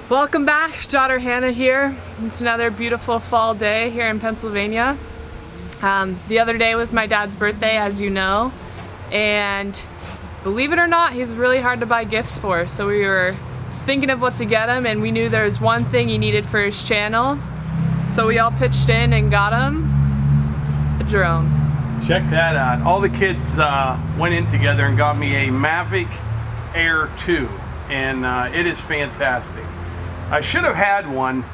Welcome back, daughter Hannah here. It's another beautiful fall day here in Pennsylvania. The other day was my dad's birthday, as you know, and believe it or not, he's really hard to buy gifts for. So we were thinking of what to get him, and we knew there was one thing he needed for his channel. So we all pitched in and got him a drone. Check that out. All the kids went in together and got me a Mavic Air 2, and it is fantastic. I should have had one,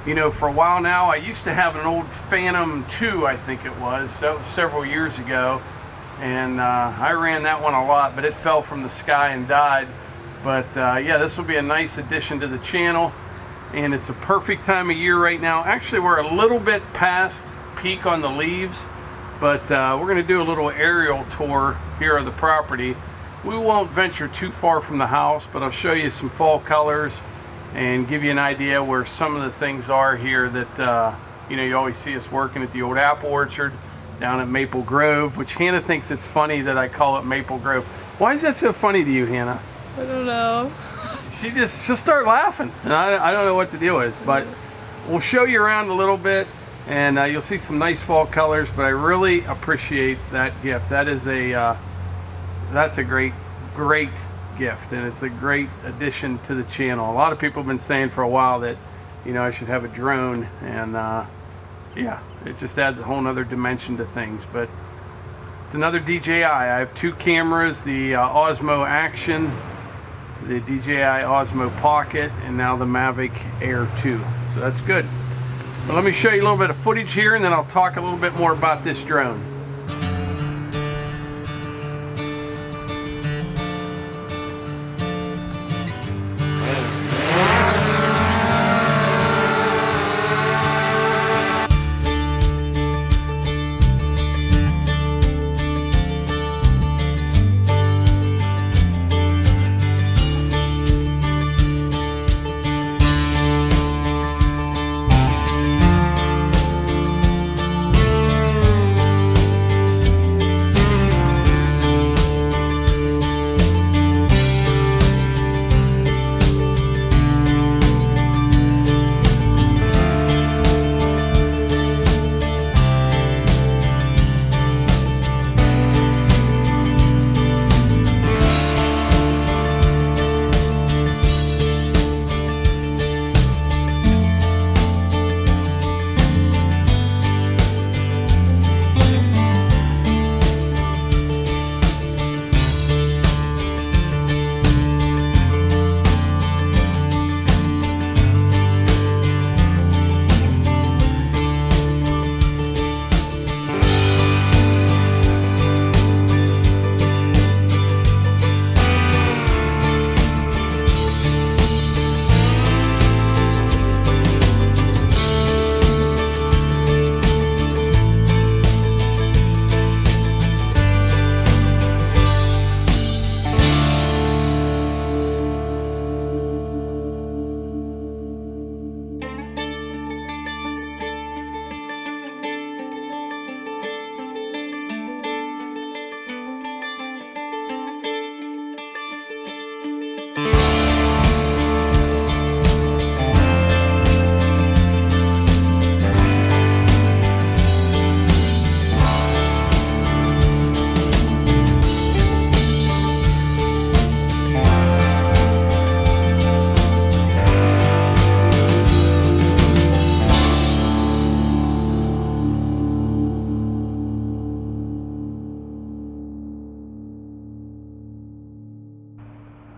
you know, for a while now. I used to have an old Phantom 2, I think it was. That was several years ago, and I ran that one a lot, but it fell from the sky and died. But yeah, this will be a nice addition to the channel, and it's a perfect time of year right now. Actually, we're a little bit past peak on the leaves, but we're going to do a little aerial tour here of the property. We won't venture too far from the house, but I'll show you some fall colors and give you an idea where some of the things are here that you know, you always see us working at the old apple orchard down at Maple Grove, which Hannah thinks it's funny that I call it Maple Grove. Why is that so funny to you, Hannah? I don't know. She'll start laughing, and I don't know what the deal is, but we'll show you around a little bit, and you'll see some nice fall colors. But I really appreciate that gift. That is that's a great gift, and it's a great addition to the channel. A lot of people have been saying for a while that, you know, I should have a drone, and yeah, it just adds a whole nother dimension to things. But it's another DJI. I have two cameras, the Osmo Action, the DJI Osmo Pocket, and now the Mavic Air 2. So that's good. But let me show you a little bit of footage here, and then I'll talk a little bit more about this drone.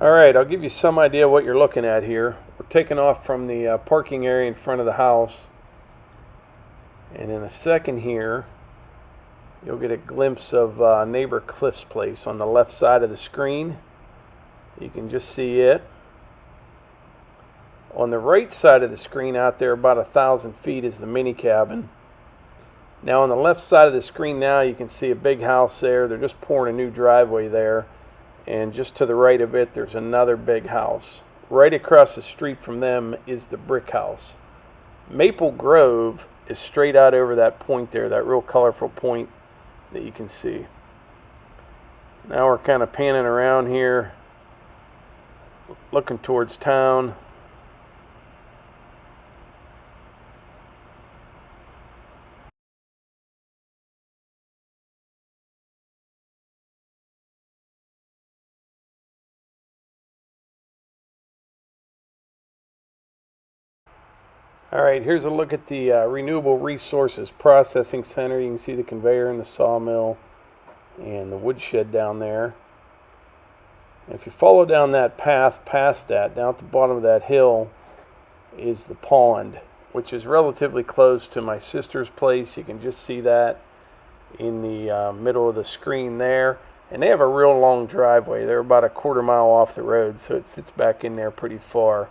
Alright, I'll give you some idea what you're looking at here. We're taking off from the parking area in front of the house, and in a second here you'll get a glimpse of neighbor Cliff's place on the left side of the screen. You can just see it. On the right side of the screen out there about 1,000 feet is the mini cabin. Now on the left side of the screen now you can see a big house there. They're just pouring a new driveway there. And just to the right of it, there's another big house. Right across the street from them is the brick house. Maple Grove is straight out over that point there, that real colorful point that you can see. Now we're kind of panning around here, looking towards town. All right, here's a look at the Renewable Resources Processing Center. You can see the conveyor and the sawmill and the woodshed down there. And if you follow down that path past that, down at the bottom of that hill is the pond, which is relatively close to my sister's place. You can just see that in the middle of the screen there. And they have a real long driveway. They're about a quarter mile off the road, so it sits back in there pretty far.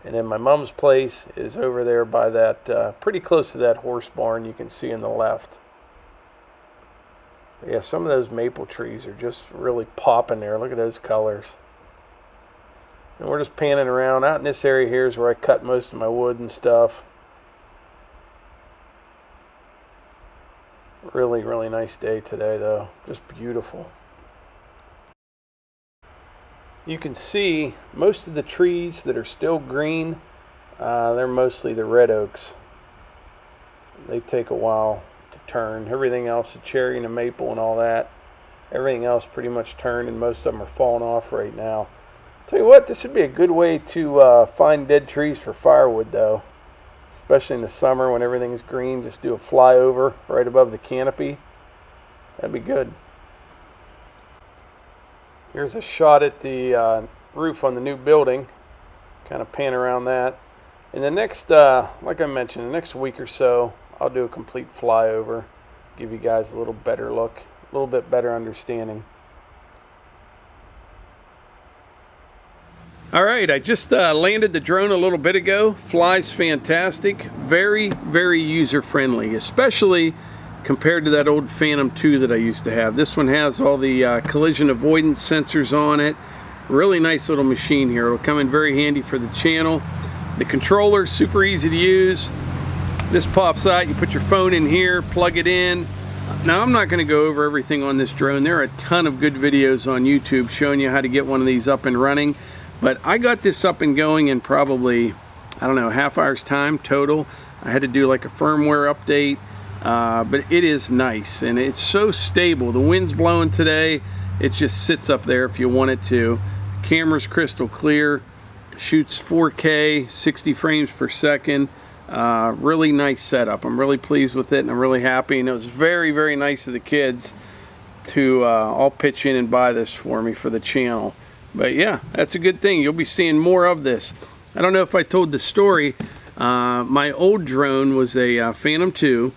And then my mom's place is over there by that, pretty close to that horse barn you can see on the left. But yeah, some of those maple trees are just really popping there. Look at those colors. And we're just panning around. Out in this area here is where I cut most of my wood and stuff. Really, really nice day today though. Just beautiful. You can see most of the trees that are still green, they're mostly the red oaks. They take a while to turn. Everything else, the cherry and the maple and all that, everything else pretty much turned, and most of them are falling off right now. Tell you what, this would be a good way to find dead trees for firewood though, especially in the summer when everything's green. Just do a flyover right above the canopy. That'd be good. Here's a shot at the roof on the new building. Kind of pan around that. In the next, like I mentioned, the next week or so, I'll do a complete flyover. Give you guys a little better look, a little bit better understanding. All right, I just landed the drone a little bit ago. Flies fantastic. Very, very user-friendly, especially compared to that old Phantom 2 that I used to have. This one has all the collision avoidance sensors on it. Really nice little machine here. It'll come in very handy for the channel. The controller's super easy to use. This pops out, you put your phone in here, plug it in. Now I'm not going to go over everything on this drone. There are a ton of good videos on YouTube showing you how to get one of these up and running. But I got this up and going in probably, I don't know, half hour's time total. I had to do like a firmware update. But it is nice and it's so stable. The wind's blowing today, it just sits up there if you want it to. Camera's crystal clear, shoots 4K 60 frames per second. Really nice setup. I'm really pleased with it and I'm really happy, and it was very, very nice of the kids to all pitch in and buy this for me for the channel. But yeah, that's a good thing. You'll be seeing more of this. I don't know if I told the story. My old drone was a Phantom 2.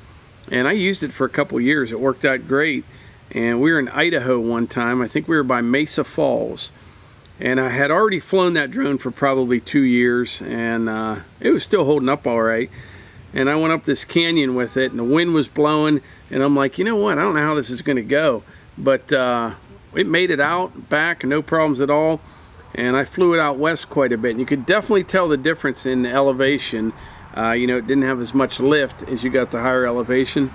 And I used it for a couple years. It worked out great. And we were in Idaho one time. I think we were by Mesa Falls. And I had already flown that drone for probably 2 years. And it was still holding up all right. And I went up this canyon with it. And the wind was blowing. And I'm like, you know what? I don't know how this is going to go. But it made it out, back, no problems at all. And I flew it out west quite a bit. And you could definitely tell the difference in the elevation. You know, it didn't have as much lift as you got the higher elevation.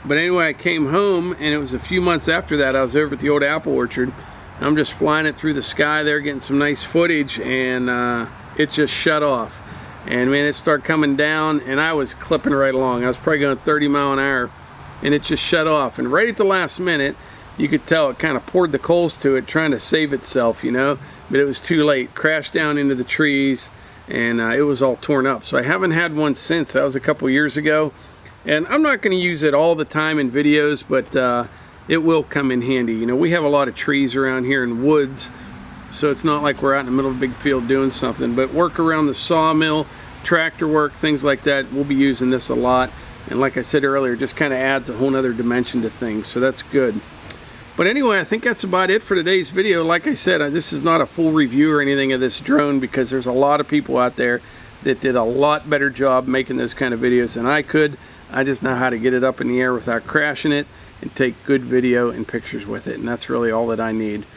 But anyway, I came home, and it was a few months after that. I was over at the old apple orchard. I'm just flying it through the sky there, getting some nice footage, and it just shut off. And man, it started coming down, and I was clipping right along. I was probably going 30 miles an hour, and it just shut off. And right at the last minute, you could tell it kind of poured the coals to it, trying to save itself, you know. But it was too late. Crashed down into the trees. And it was all torn up. So I haven't had one since. That was a couple years ago. And I'm not going to use it all the time in videos, but it will come in handy. You know, we have a lot of trees around here in woods, so it's not like we're out in the middle of a big field doing something. But work around the sawmill, tractor work, things like that, we'll be using this a lot. And like I said earlier, just kind of adds a whole nother dimension to things, so that's good. But anyway, I think that's about it for today's video. Like I said, this is not a full review or anything of this drone, because there's a lot of people out there that did a lot better job making those kind of videos than I could. I just know how to get it up in the air without crashing it and take good video and pictures with it, and that's really all that I need.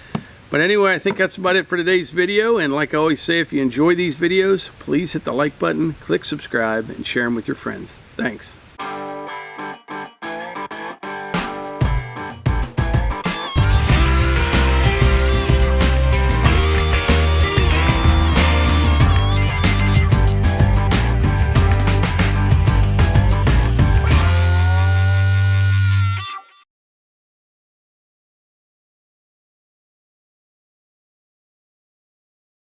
But anyway, I think that's about it for today's video, and like I always say, if you enjoy these videos, please hit the like button, click subscribe, and share them with your friends. Thanks.